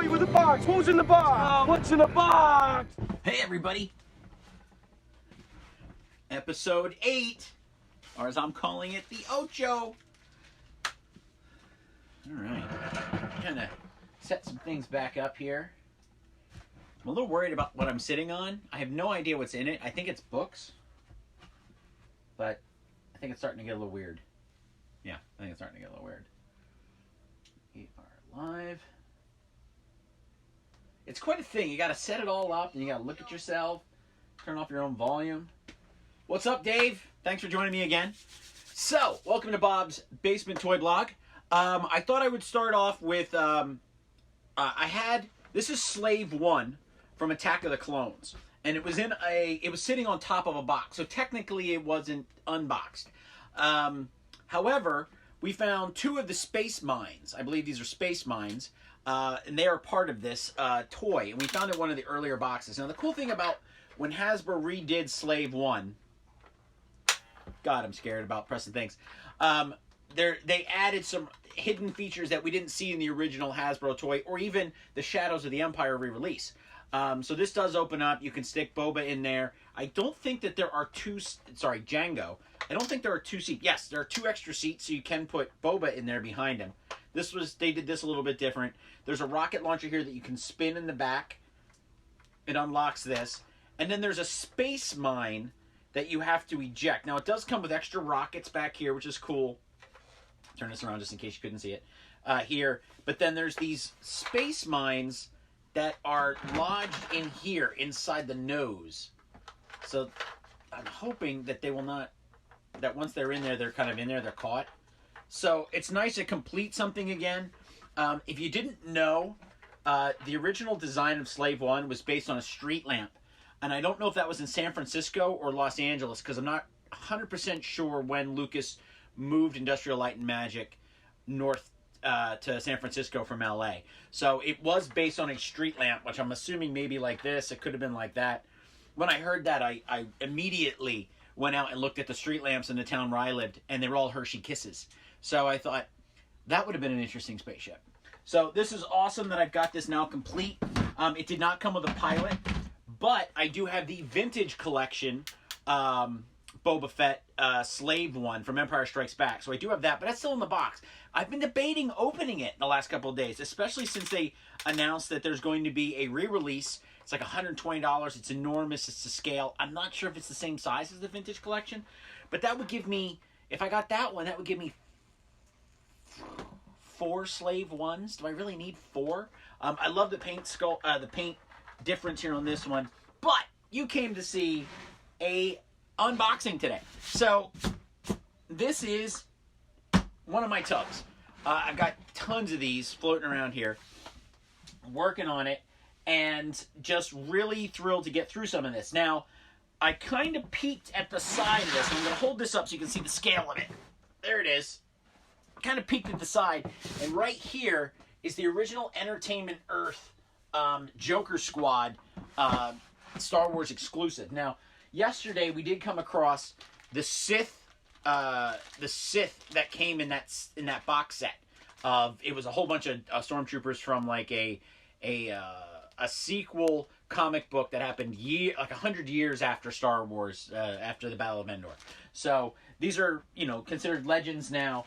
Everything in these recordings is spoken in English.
you with the box. Who's in the box? What's in the box? Hey, everybody. Episode 8, or as I'm calling it, the Ocho. All right. I'm going to set some things back up here. I'm a little worried about what I'm sitting on. I have no idea what's in it. I think it's books. But I think it's starting to get a little weird. Yeah, I think it's starting to get a little weird. We are live. It's quite a thing. You got to set it all up, and you got to look at yourself, turn off your own volume. What's up, Dave? Thanks for joining me again. So, welcome to Bob's Basement Toy Blog. I thought I would start off with, this is Slave 1 from Attack of the Clones. And it was sitting on top of a box. So technically it wasn't unboxed. However, we found 2 of the space mines. I believe these are space mines. And they are part of this toy. And we found it in one of the earlier boxes. Now, the cool thing about when Hasbro redid Slave 1... God, I'm scared about pressing things. They added some hidden features that we didn't see in the original Hasbro toy, or even the Shadows of the Empire re-release. So this does open up. You can stick Boba in there. I don't think that there are Jango. I don't think there are 2 seats. Yes, there are 2 extra seats, so you can put Boba in there behind him. They did this a little bit different. There's a rocket launcher here that you can spin in the back. It unlocks this. And then there's a space mine that you have to eject. Now, it does come with extra rockets back here, which is cool. Turn this around just in case you couldn't see it. Here. But then there's these space mines that are lodged in here, inside the nose. So, I'm hoping that they will not... that once they're in there, they're kind of in there, they're caught. So, it's nice to complete something again. If you didn't know, the original design of Slave 1 was based on a street lamp. And I don't know if that was in San Francisco or Los Angeles, because I'm not 100% sure when Lucas moved Industrial Light and Magic north to San Francisco from LA. So it was based on a street lamp, which I'm assuming maybe like this. It could have been like that. When I heard that, I immediately went out and looked at the street lamps in the town where I lived, and they were all Hershey Kisses. So I thought, that would have been an interesting spaceship. So this is awesome that I've got this now complete. It did not come with a pilot, but I do have the vintage collection Boba Fett Slave 1 from Empire Strikes Back. So I do have that, but that's still in the box. I've been debating opening it the last couple of days, especially since they announced that there's going to be a re-release. It's like $120. It's enormous. It's to scale. I'm not sure if it's the same size as the vintage collection, but that would give me, if I got that one, that would give me 4 Slave 1s. Do I really need 4? I love the paint difference here on this one, but you came to see a unboxing today. So this is one of my tubs. I've got tons of these floating around here, working on it, and just really thrilled to get through some of this. Now, I kind of peeked at the side of this. I'm going to hold this up so you can see the scale of it. There it is. Kind of peeked at the side, and right here is the original Entertainment Earth Joker Squad Star Wars exclusive. Now, yesterday we did come across the Sith that came in that box set. It was a whole bunch of stormtroopers from like a sequel comic book that happened 100 years after Star Wars, after the Battle of Endor. So these are considered legends now.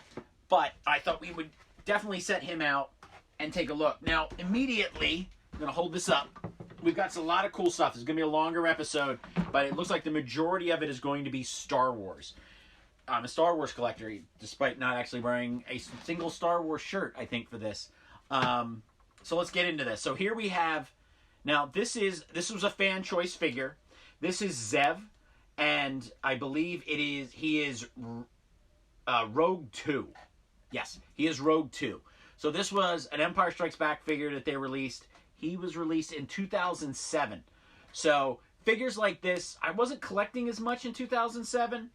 But I thought we would definitely set him out and take a look. Now, immediately, I'm going to hold this up. We've got a lot of cool stuff. It's going to be a longer episode, but it looks like the majority of it is going to be Star Wars. I'm a Star Wars collector, despite not actually wearing a single Star Wars shirt, I think, for this. So let's get into this. So here we have... Now, this was a fan choice figure. This is Zev, and I believe he is Rogue 2. Yes, he is Rogue 2. So this was an Empire Strikes Back figure that they released. He was released in 2007. So figures like this, I wasn't collecting as much in 2007.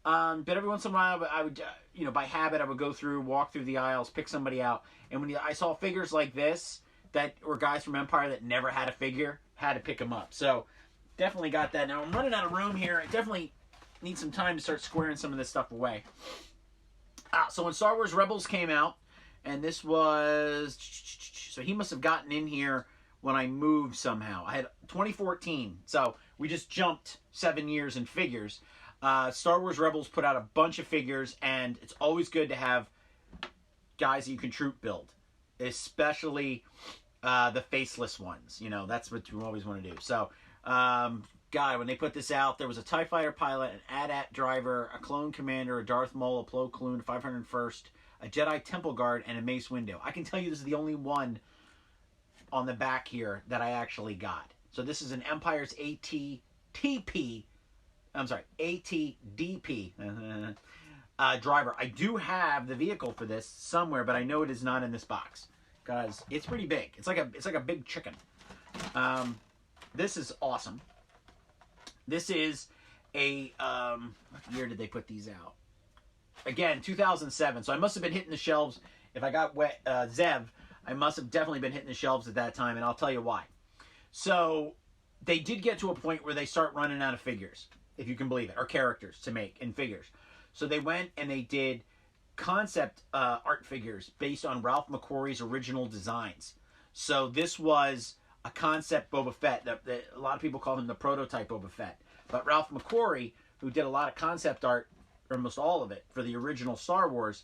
But every once in a while, I would, by habit, I would go through, walk through the aisles, pick somebody out. And when I saw figures like this, that were guys from Empire that never had a figure, had to pick them up. So definitely got that. Now I'm running out of room here. I definitely need some time to start squaring some of this stuff away. So when Star Wars Rebels came out, And this was... So he must have gotten in here when I moved somehow. I had 2014. So we just jumped 7 years in figures. Star Wars Rebels put out a bunch of figures, and it's always good to have guys that you can troop build. Especially the faceless ones. You know, that's what you always want to do. So, God, when they put this out, there was a TIE Fighter pilot, an AT-AT driver, a clone commander, a Darth Maul, a Plo Koon, 501st, a Jedi Temple Guard, and a Mace Windu. I can tell you this is the only one on the back here that I actually got. So this is an Empire's ATDP driver. I do have the vehicle for this somewhere, but I know it is not in this box because it's pretty big. It's like a big chicken. This is awesome. This is a what year did they put these out? Again, 2007. So I must have been hitting the shelves. If I got Zev, I must have definitely been hitting the shelves at that time, and I'll tell you why. So they did get to a point where they start running out of figures, if you can believe it, or characters to make in figures. So they went and they did concept art figures based on Ralph McQuarrie's original designs. So this was a concept Boba Fett. A lot of people call him the prototype Boba Fett. But Ralph McQuarrie, who did a lot of concept art, almost all of it, for the original Star Wars,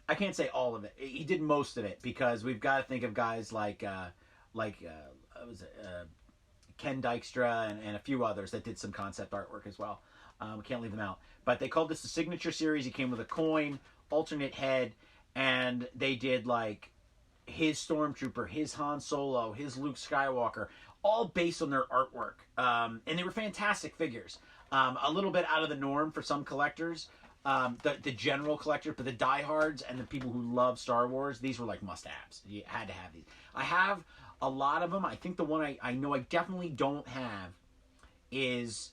I can't say all of it. He did most of it because we've got to think of guys like Ken Dykstra and a few others that did some concept artwork as well. We can't leave them out. But they called this the Signature Series. He came with a coin, alternate head, and they did like his Stormtrooper, his Han Solo, his Luke Skywalker, all based on their artwork. And they were fantastic figures. A little bit out of the norm for some collectors, the general collectors, but the diehards and the people who love Star Wars, these were like must-haves. You had to have these. I have a lot of them. I think the one I know I definitely don't have is...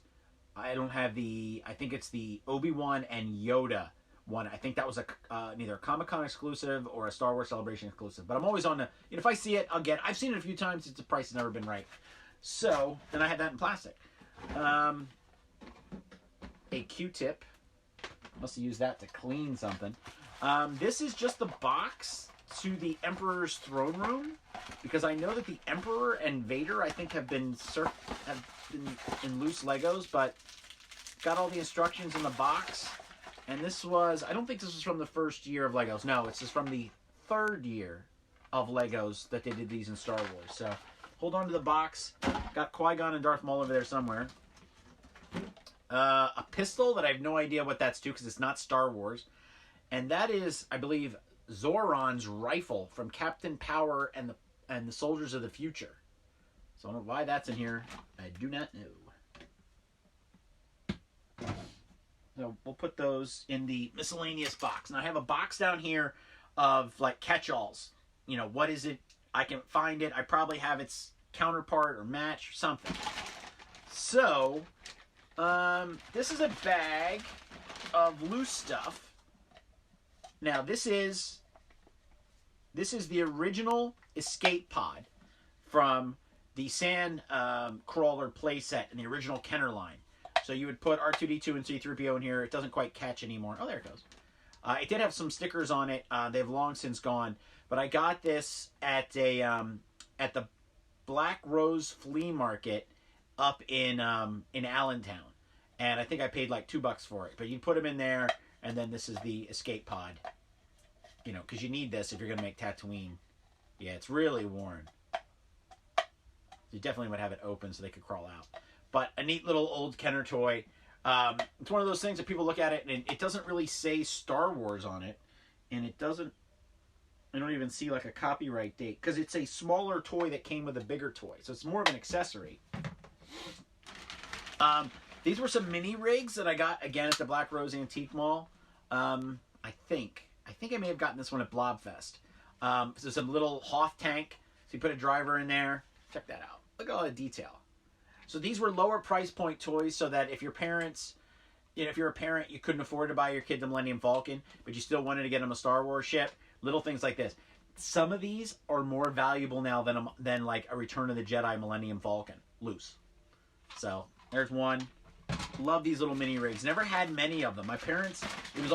I don't have I think it's the Obi-Wan and Yoda one. I think that was neither a Comic-Con exclusive or a Star Wars Celebration exclusive. But I'm always on if I see it, I'll get it. I've seen it a few times. The price has never been right. So, then I had that in plastic. A Q-tip. Must have used that to clean something. This is just the box to the Emperor's throne room. Because I know that the Emperor and Vader, I think, have been in loose Legos, but got all the instructions in the box. And this was, I don't think this was from the first year of Legos. No, it's just from the third year of Legos that they did these in Star Wars. So, hold on to the box. Got Qui-Gon and Darth Maul over there somewhere. A pistol that I have no idea what that's to because it's not Star Wars. And that is, I believe, Zoran's rifle from Captain Power and the Soldiers of the Future. So I don't know why that's in here. I do not know. So we'll put those in the miscellaneous box. Now I have a box down here of like catch-alls. You know, what is it? I can find it. I probably have its counterpart or match or something. So, this is a bag of loose stuff. Now this is the original escape pod from the Sand Crawler playset in the original Kenner line. So you would put R2-D2 and C-3PO in here. It doesn't quite catch anymore. Oh, there it goes. It did have some stickers on it. They've long since gone. But I got this at the Black Rose Flea Market up in Allentown. And I think I paid like $2 for it. But you put them in there, and then this is the escape pod. You know, because you need this if you're going to make Tatooine. Yeah, it's really worn. You definitely would have it open so they could crawl out. But a neat little old Kenner toy. It's one of those things that people look at it and it doesn't really say Star Wars on it. And it doesn't... I don't even see like a copyright date. Because it's a smaller toy that came with a bigger toy. So it's more of an accessory. These were some mini rigs that I got, again, at the Black Rose Antique Mall. I think I may have gotten this one at Blobfest. So some little Hoth tank. So you put a driver in there. Check that out. Look at all the detail. So these were lower price point toys so that if your parents, you know, if you're a parent, you couldn't afford to buy your kid the Millennium Falcon, but you still wanted to get them a Star Wars ship, little things like this. Some of these are more valuable now than like a Return of the Jedi Millennium Falcon, loose. So there's one. Love these little mini rigs. Never had many of them. My parents, it was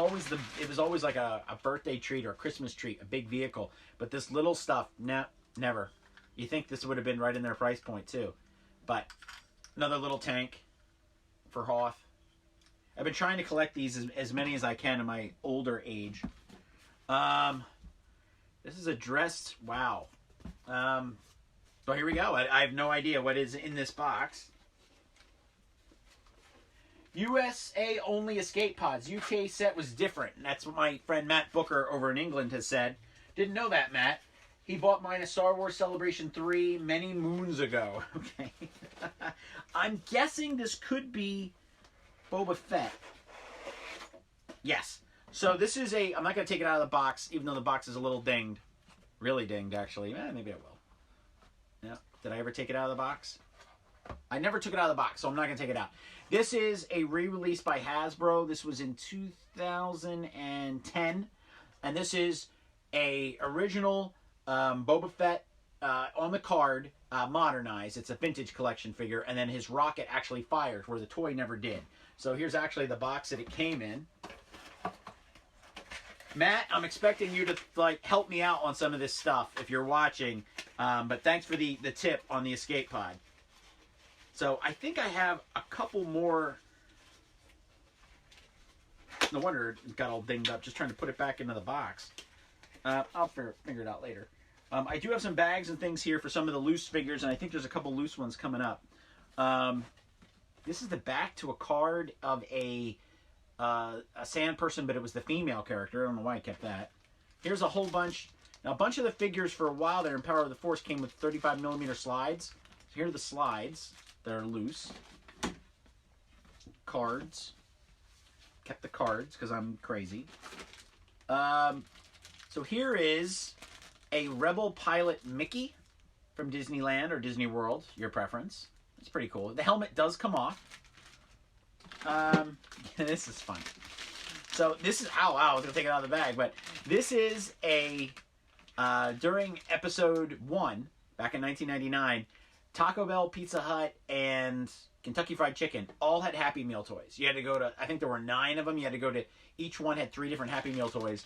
always like a birthday treat or a Christmas treat, a big vehicle. But this little stuff, never. You think this would have been right in their price point too. But another little tank for Hoth. I've been trying to collect these as many as I can in my older age. This is a dress. Wow. So here we go. I have no idea what is in this box. USA only escape pods. UK set was different. And that's what my friend Matt Booker over in England has said. Didn't know that, Matt. He bought mine at Star Wars Celebration 3 many moons ago. Okay. I'm guessing this could be Boba Fett. Yes. So this is a... I'm not going to take it out of the box, even though the box is a little dinged. Really dinged, actually. Maybe I will. No. Did I ever take it out of the box? I never took it out of the box, so I'm not going to take it out. This is a re-release by Hasbro. This was in 2010. And this is a original Boba Fett on the card, modernized. It's a vintage collection figure. And then his rocket actually fires, where the toy never did. So here's actually the box that it came in. Matt, I'm expecting you to help me out on some of this stuff if you're watching. But thanks for the tip on the escape pod. So I think I have a couple more. No wonder it got all dinged up. Just trying to put it back into the box. I'll figure it out later. I do have some bags and things here for some of the loose figures, and I think there's a couple loose ones coming up. This is the back to a card of a sand person, but it was the female character. I don't know why I kept that. Here's a whole bunch. Now, a bunch of the figures for a while there in Power of the Force came with 35mm slides. So here are the slides that are loose. Cards. Kept the cards because I'm crazy. So here is a Rebel Pilot Mickey from Disneyland or Disney World, your preference. It's pretty cool. The helmet does come off. This is fun. So this is, ow, I was going to take it out of the bag, but this is a, during episode 1, back in 1999, Taco Bell, Pizza Hut, and Kentucky Fried Chicken all had Happy Meal toys. You had to go to, I think there were 9 of them. You had to go to, each one had 3 different Happy Meal toys.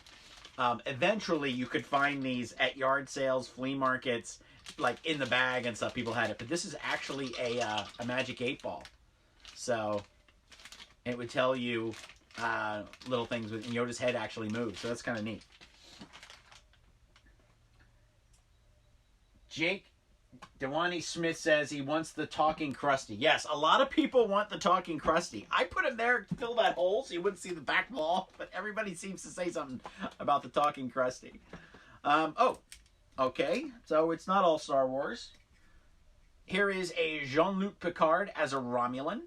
Eventually, you could find these at yard sales, flea markets, like in the bag and stuff. People had it. But this is actually a Magic 8 Ball. So it would tell you little things with Yoda's head actually moves. So that's kind of neat. Jake Dewani Smith says he wants the Talking Krusty. Yes, a lot of people want the Talking Krusty. I put him there to fill that hole so you wouldn't see the back wall, but everybody seems to say something about the Talking Krusty. Oh, okay. So it's not all Star Wars. Here is a Jean-Luc Picard as a Romulan.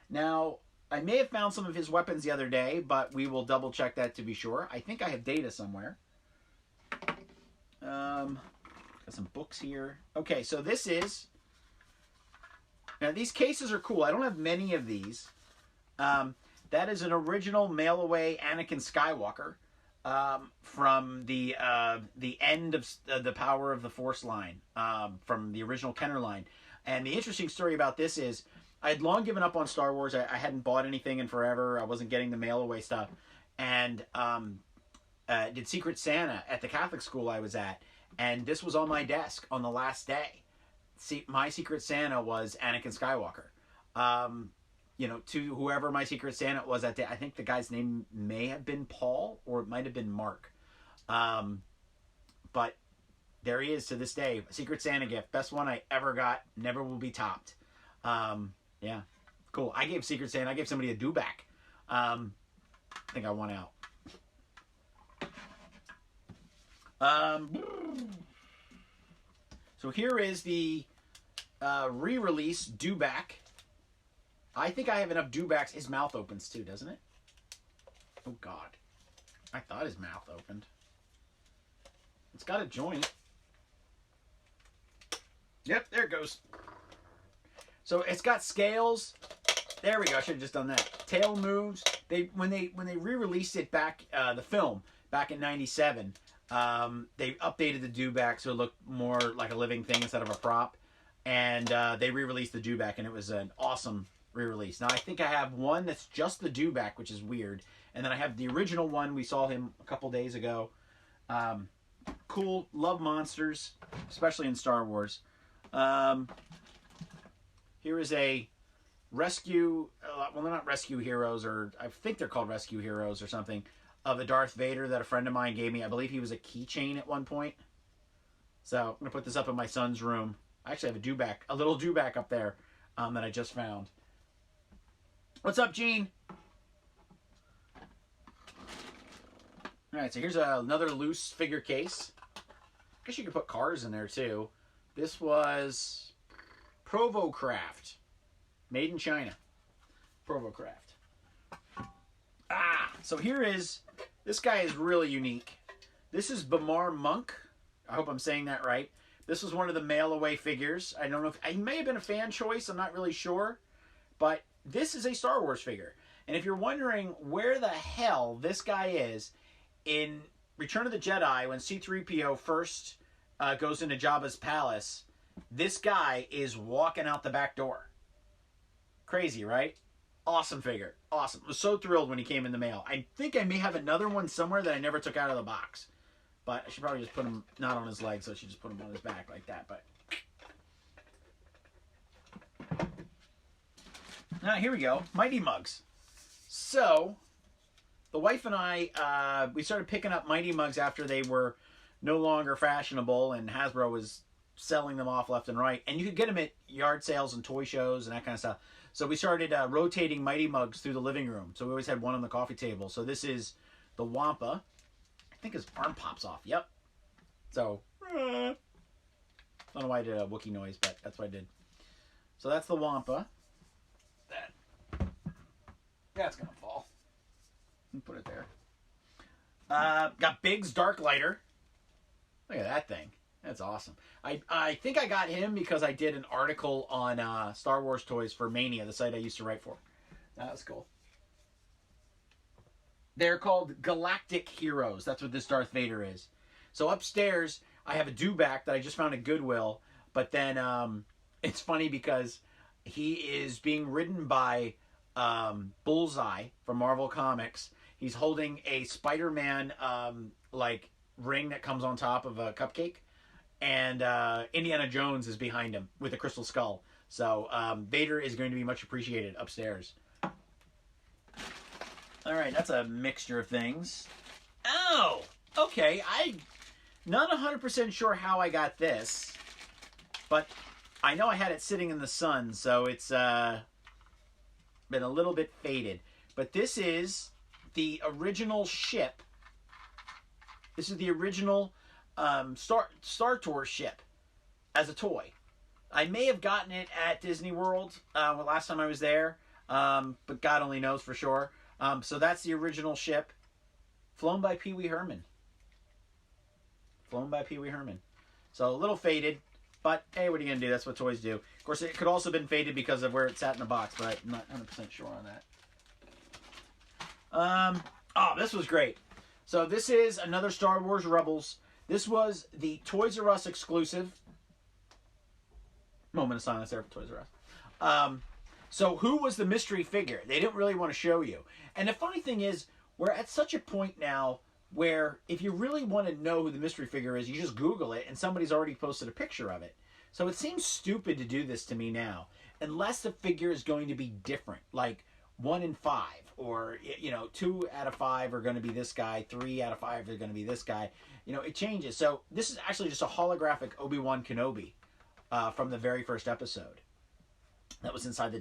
Now, I may have found some of his weapons the other day, but we will double check that to be sure. I think I have data somewhere. Got some books here. Okay, so this is... Now, these cases are cool. I don't have many of these. That is an original mail-away Anakin Skywalker from the end of the Power of the Force line, from the original Kenner line. And the interesting story about this is, I had long given up on Star Wars. I hadn't bought anything in forever. I wasn't getting the mail-away stuff. And did Secret Santa at the Catholic school I was at. And this was on my desk on the last day. See, my Secret Santa was Anakin Skywalker. You know, to whoever my Secret Santa was that day, I think the guy's name may have been Paul or it might have been Mark. But there he is to this day. Secret Santa gift. Best one I ever got. Never will be topped. Yeah. Cool. I gave Secret Santa. I gave somebody a dewback. I think I won out. So here is the re-release dewback. I think I have enough dewbacks. His mouth opens too, doesn't it? Oh, God. I thought his mouth opened. It's got a joint. Yep, there it goes. So it's got scales. There we go. I should have just done that. Tail moves. When they re-released it back, the film, back in '97, they updated the dewback so it looked more like a living thing instead of a prop. And they re-released the dewback, and it was an awesome re-release. Now I think I have one that's just the dewback, which is weird, and then I have the original one. We saw him a couple days ago. Cool, love monsters, especially in Star Wars. Here is a rescue, well, they're not rescue heroes, or I think they're called rescue heroes or something, of a Darth Vader that a friend of mine gave me. I believe he was a keychain at one point. So I'm going to put this up in my son's room. I actually have a dewback, a little dewback up there that I just found. What's up, Gene? All right, so here's another loose figure case. I guess you could put cars in there, too. This was Provocraft. Made in China. Provocraft. So here is... This guy is really unique. This is Bamar Monk. I hope I'm saying that right. This was one of the mail-away figures. I don't know if... He may have been a fan choice. I'm not really sure. But this is a Star Wars figure. And if you're wondering where the hell this guy is... In Return of the Jedi, when C-3PO first goes into Jabba's palace, this guy is walking out the back door. Crazy, right? Awesome figure. Awesome. I was so thrilled when he came in the mail. I think I may have another one somewhere that I never took out of the box. But I should probably just put him not on his legs, so I should just put him on his back like that. But now, here we go. Mighty Mugs. So... The wife and I, we started picking up Mighty Mugs after they were no longer fashionable and Hasbro was selling them off left and right. And you could get them at yard sales and toy shows and that kind of stuff. So we started rotating Mighty Mugs through the living room. So we always had one on the coffee table. So this is the Wampa. I think his arm pops off. Yep. So, I don't know why I did a Wookiee noise, but that's what I did. So that's the Wampa. That's going to fall. Put it there. Got Biggs Darklighter. Look at that thing. That's awesome. I think I got him because I did an article on Star Wars toys for Mania, the site I used to write for. That was cool. They're called Galactic Heroes. That's what this Darth Vader is. So upstairs, I have a dewback that I just found at Goodwill. But then it's funny because he is being ridden by Bullseye from Marvel Comics. He's holding a Spider-Man like ring that comes on top of a cupcake, and Indiana Jones is behind him with a crystal skull. So Vader is going to be much appreciated upstairs. All right, that's a mixture of things. Oh, okay. I'm not 100% sure how I got this, but I know I had it sitting in the sun, so it's been a little bit faded. But this is the original ship. This is the original Star Tours ship as a toy. I may have gotten it at Disney World last time I was there, but God only knows for sure. So that's the original ship, flown by Pee Wee Herman. Flown by Pee Wee Herman. So a little faded, but hey, what are you going to do? That's what toys do. Of course, it could also have been faded because of where it sat in the box, but I'm not 100% sure on that. Oh, this was great. So this is another Star Wars Rebels. This was the Toys R Us exclusive. Moment of silence there for Toys R Us. So who was the mystery figure? They didn't really want to show you. And the funny thing is, we're at such a point now where if you really want to know who the mystery figure is, you just Google it and somebody's already posted a picture of it. So it seems stupid to do this to me now, unless the figure is going to be different, like 1 in 5, or 2 out of 5 are going to be this guy, 3 out of 5 are going to be this guy. It changes. So this is actually just a holographic Obi-Wan Kenobi from the very first episode that was inside the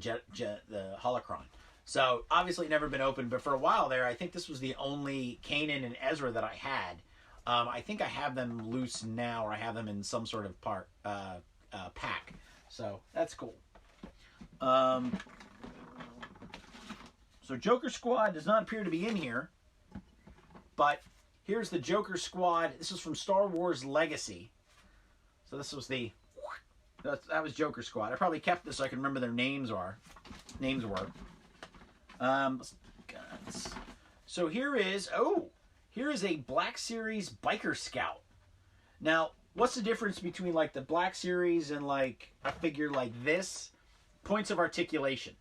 holocron. So obviously never been opened, but for a while there, I think this was the only Kanan and Ezra that I had. I think I have them loose now, or I have them in some sort of pack. So that's cool. So Joker Squad does not appear to be in here, but here's the Joker Squad. This is from Star Wars Legacy. So this was that was Joker Squad. I probably kept this so I can remember their names were. So here is a Black Series Biker Scout. Now, what's the difference between like the Black Series and like a figure like this? Points of articulation.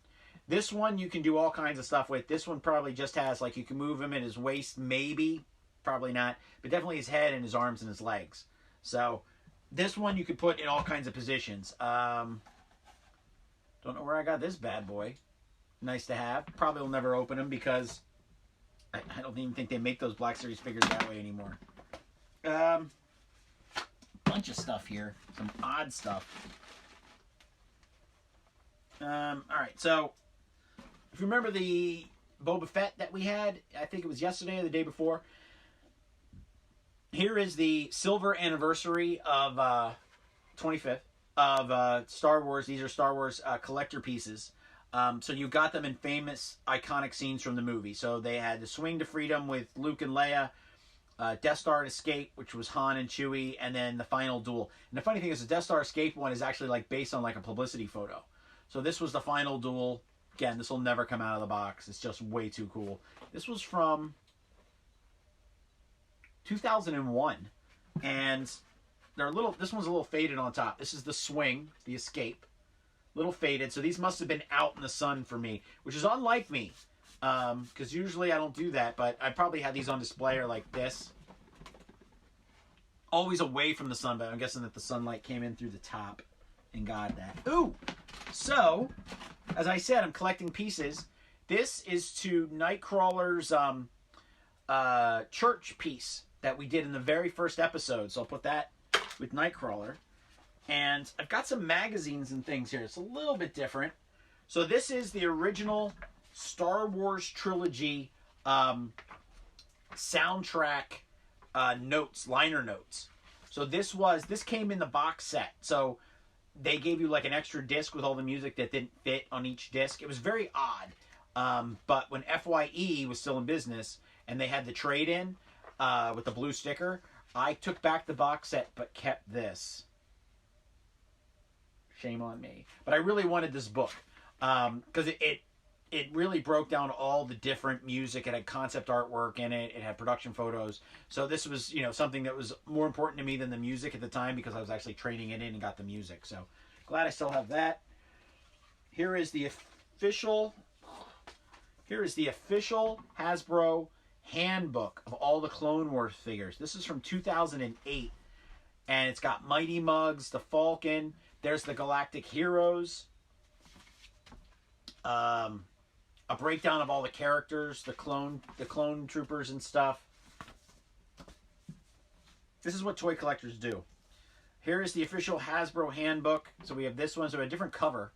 This one you can do all kinds of stuff with. This one probably just has, like, you can move him in his waist, maybe. Probably not. But definitely his head and his arms and his legs. So, this one you could put in all kinds of positions. Don't know where I got this bad boy. Nice to have. Probably will never open them because I don't even think they make those Black Series figures that way anymore. Bunch of stuff here. Some odd stuff. Alright, so if you remember the Boba Fett that we had, I think it was yesterday or the day before. Here is the silver anniversary of 25th of Star Wars. These are Star Wars collector pieces. So you got them in famous, iconic scenes from the movie. So they had the Swing to Freedom with Luke and Leia, Death Star Escape, which was Han and Chewie, and then the final duel. And the funny thing is, the Death Star Escape one is actually like based on like a publicity photo. So this was the final duel. Again, this will never come out of the box. It's just way too cool. This was from 2001, and they're a little. This one's a little faded on top. This is the Swing, the Escape, little faded. So these must have been out in the sun for me, which is unlike me, because usually I don't do that. But I probably had these on display or like this, always away from the sun. But I'm guessing that the sunlight came in through the top and got that. Ooh, so as I said, I'm collecting pieces. This is to Nightcrawler's church piece that we did in the very first episode. So I'll put that with Nightcrawler. And I've got some magazines and things here. It's a little bit different. So this is the original Star Wars trilogy soundtrack notes, liner notes. So this came in the box set. So they gave you like an extra disc with all the music that didn't fit on each disc. It was very odd. But when FYE was still in business and they had the trade-in with the blue sticker, I took back the box set but kept this. Shame on me. But I really wanted this book because it really broke down all the different music. It had concept artwork in it. It had production photos. So this was, something that was more important to me than the music at the time because I was actually trading it in and got the music. So glad I still have that. Here is the official Hasbro handbook of all the Clone Wars figures. This is from 2008. And it's got Mighty Mugs, the Falcon. There's the Galactic Heroes. A breakdown of all the characters, the clone troopers and stuff. This is what toy collectors do. Here is the official Hasbro handbook. So we have this one, so a different cover.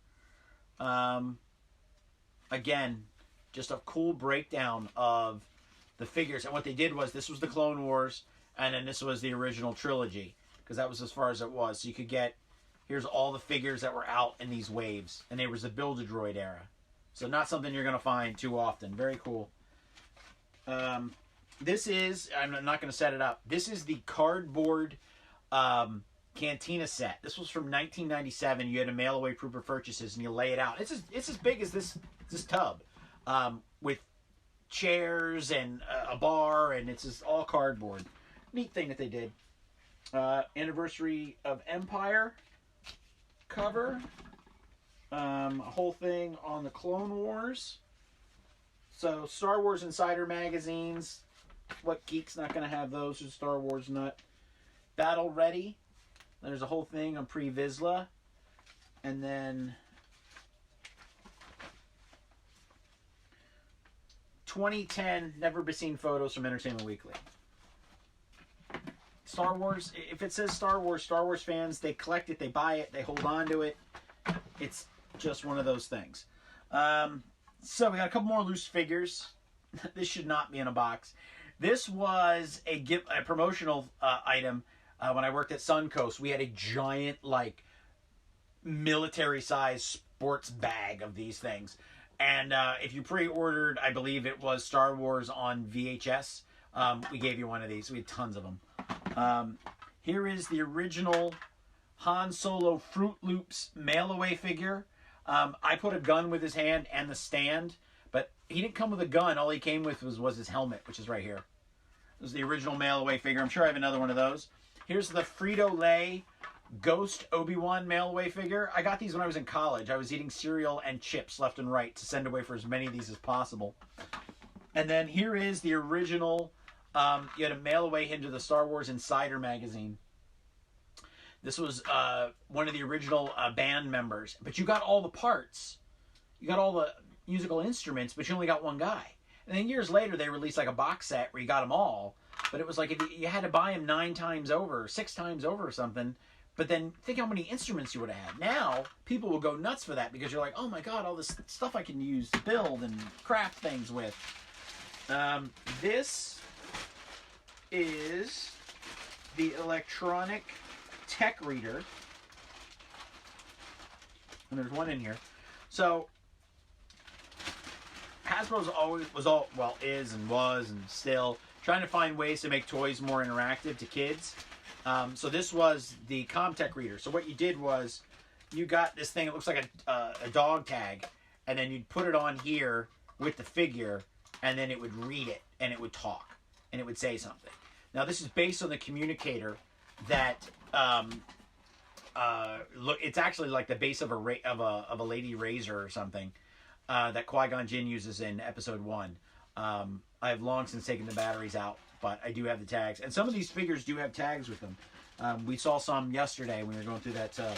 Again, just a cool breakdown of the figures. And what they did was, this was the Clone Wars, and then this was the original trilogy, because that was as far as it was. So you could get, here's all the figures that were out in these waves, and they was the Build-A-Droid era. So not something you're going to find too often. Very cool. This is, I'm not going to set it up. This is the cardboard Cantina set. This was from 1997. You had to mail away proof of purchases, and you lay it out. It's as big as this tub, with chairs and a bar, and it's just all cardboard. Neat thing that they did. Anniversary of Empire cover. A whole thing on the Clone Wars. So Star Wars Insider magazines. What geek's not going to have those? Who's Star Wars nut? Battle Ready. There's a whole thing on Pre-Vizsla. And then 2010 Never Be Seen photos from Entertainment Weekly. Star Wars, if it says Star Wars fans, they collect it, they buy it, they hold on to it. It's just one of those things. So we got a couple more loose figures. This should not be in a box. This was a promotional item when I worked at Suncoast. We had a giant, like, military-sized sports bag of these things. And if you pre-ordered, I believe it was Star Wars on VHS, we gave you one of these. We had tons of them. Here is the original Han Solo Fruit Loops mail-away figure. I put a gun with his hand and the stand, but he didn't come with a gun. All he came with was his helmet, which is right here. This is the original mail-away figure. I'm sure I have another one of those. Here's the Frito-Lay Ghost Obi-Wan mail-away figure. I got these when I was in college. I was eating cereal and chips left and right to send away for as many of these as possible. And then here is the original. You had to mail away into the Star Wars Insider magazine. This was one of the original band members. But you got all the parts. You got all the musical instruments, but you only got one guy. And then years later, they released like a box set where you got them all. But it was like if you had to buy them 9 times over, 6 times over or something. But then think how many instruments you would have had. Now, people will go nuts for that because you're like, oh my god, all this stuff I can use to build and craft things with. This is the electronic tech reader. And there's one in here. So, Hasbro's is and was and still trying to find ways to make toys more interactive to kids. So this was the CommTech reader. So what you did was you got this thing. It looks like a dog tag, and then you'd put it on here with the figure, and then it would read it and it would talk and it would say something. Now this is based on the communicator that look. It's actually like the base of a Lady Razor or something that Qui-Gon Jinn uses in Episode 1. I have long since taken the batteries out, but I do have the tags. And some of these figures do have tags with them. We saw some yesterday when we were going through that tub.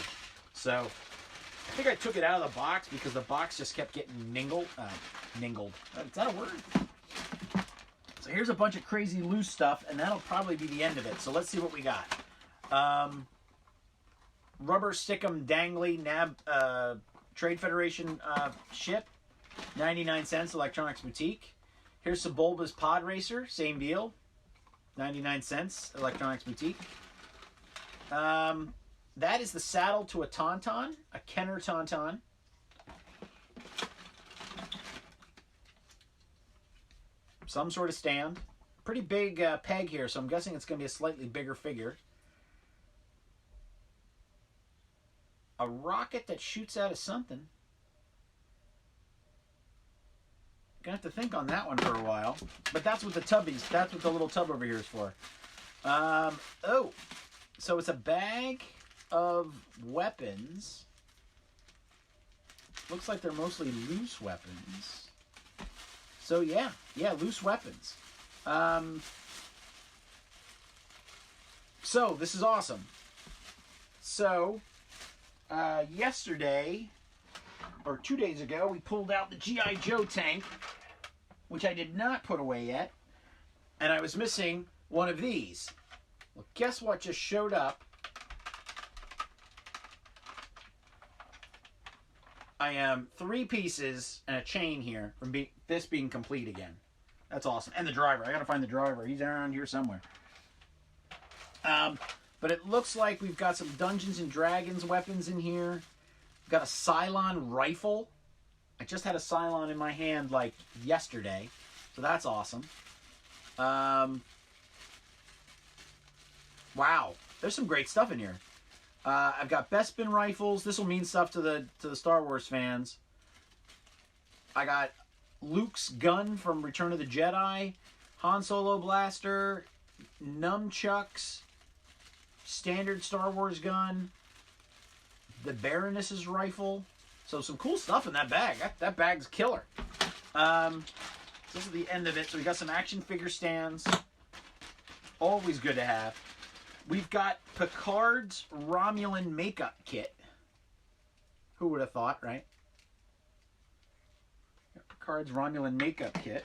So I think I took it out of the box because the box just kept getting ningled. Is that a word? So here's a bunch of crazy loose stuff, and that'll probably be the end of it. So let's see what we got. Rubber Stickum Dangly Trade Federation ship. 99 cents, Electronics Boutique. Here's Sebulba's Pod Racer, same deal. 99 cents, Electronics Boutique. That is the saddle to a Tauntaun, a Kenner Tauntaun. Some sort of stand. Pretty big peg here, so I'm guessing it's going to be a slightly bigger figure. A rocket that shoots out of something. Gonna have to think on that one for a while. But that's what that's what the little tub over here is for. Oh, so it's a bag of weapons. Looks like they're mostly loose weapons. So yeah, loose weapons. So this is awesome. So yesterday, or 2 days ago, we pulled out the G.I. Joe tank, which I did not put away yet, and I was missing one of these. Well, guess what just showed up? I am 3 pieces and a chain here from this being complete again. That's awesome. And the driver. I gotta find the driver. He's around here somewhere. But it looks like we've got some Dungeons and Dragons weapons in here. We've got a Cylon rifle. I just had a Cylon in my hand like yesterday. So that's awesome. Wow. There's some great stuff in here. I've got Bespin rifles. This will mean stuff to the Star Wars fans. I got Luke's gun from Return of the Jedi. Han Solo blaster. Nunchucks. Standard Star Wars gun. The Baroness's rifle. So some cool stuff in that bag. That bag's killer. This is the end of it. So we got some action figure stands. Always good to have. We've got Picard's Romulan makeup kit. Who would have thought, right? Picard's Romulan makeup kit.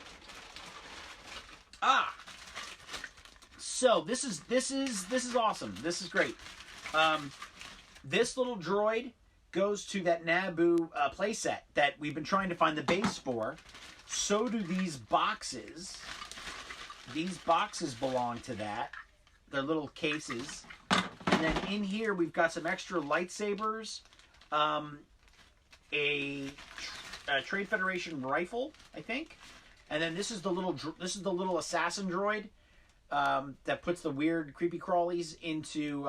So this is awesome. This is great. This little droid goes to that Naboo playset that we've been trying to find the base for. So do these boxes. These boxes belong to that. They're little cases. And then in here we've got some extra lightsabers, a Trade Federation rifle, I think. And then this is the little assassin droid that puts the weird creepy crawlies into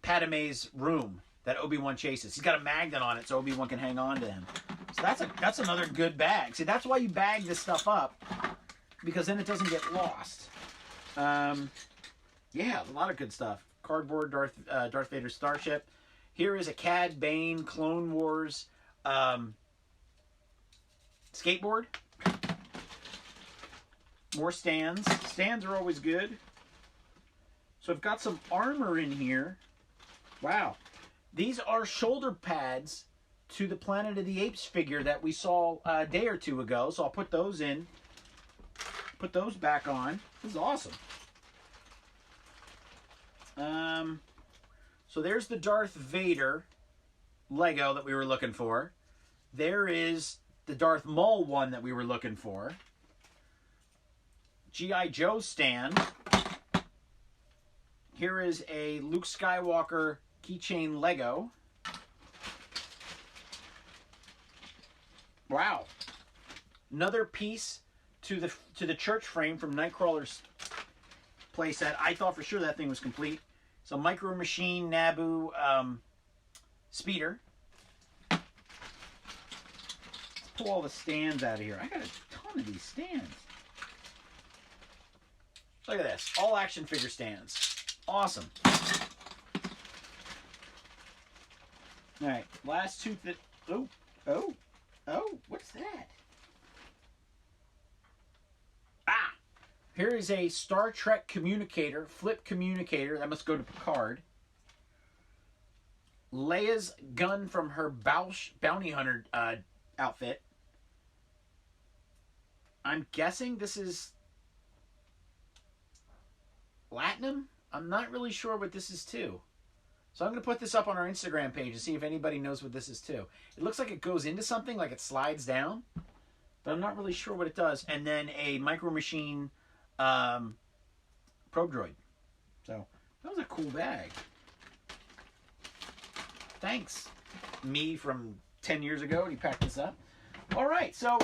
Padme's room that Obi-Wan chases. He's got a magnet on it so Obi-Wan can hang on to him. So that's another good bag. See, that's why you bag this stuff up, because then it doesn't get lost. Yeah, a lot of good stuff. cardboard Darth Vader starship. Here is a Cad Bane Clone Wars skateboard. More stands. Stands are always good. So I've got some armor in here. Wow. These are shoulder pads to the Planet of the Apes figure that we saw a day or two ago. So I'll put those in. Put those back on. This is awesome. So there's the Darth Vader Lego that we were looking for. There is the Darth Maul one that we were looking for. G.I. Joe stand. Here is a Luke Skywalker keychain Lego. Wow. Another piece to the church frame from Nightcrawler's playset. I thought for sure that thing was complete. So Micro Machine Naboo speeder. Let's pull all the stands out of here. I got a ton of these stands. Look at this. All action figure stands. Awesome. Alright, last two that... Oh, what's that? Ah! Here is a Star Trek communicator, flip communicator. That must go to Picard. Leia's gun from her bounty hunter outfit. I'm guessing this is Latinum? I'm not really sure what this is too. So I'm going to put this up on our Instagram page and see if anybody knows what this is too. It looks like it goes into something, like it slides down. But I'm not really sure what it does. And then a Micro Machine Probe Droid. So that was a cool bag. Thanks, me from 10 years ago when he packed this up. All right, so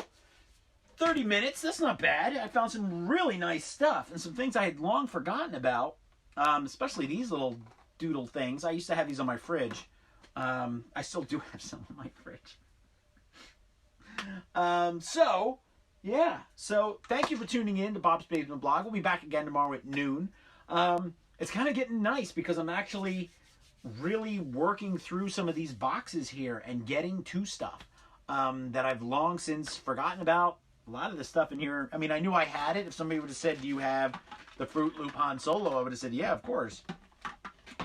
30 minutes. That's not bad. I found some really nice stuff and some things I had long forgotten about. Especially these little doodle things. I used to have these on my fridge. I still do have some on my fridge. So, yeah. So, thank you for tuning in to Bob's Basement Blog. We'll be back again tomorrow at noon. It's kind of getting nice because I'm actually really working through some of these boxes here and getting to stuff that I've long since forgotten about. A lot of the stuff in here, I mean, I knew I had it. If somebody would have said, do you have the Fruit Loop Han Solo? I would have said, yeah, of course.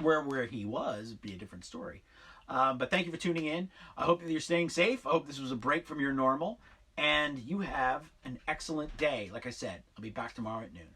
Where he was would be a different story. But thank you for tuning in. I hope that you're staying safe. I hope this was a break from your normal. And you have an excellent day. Like I said, I'll be back tomorrow at noon.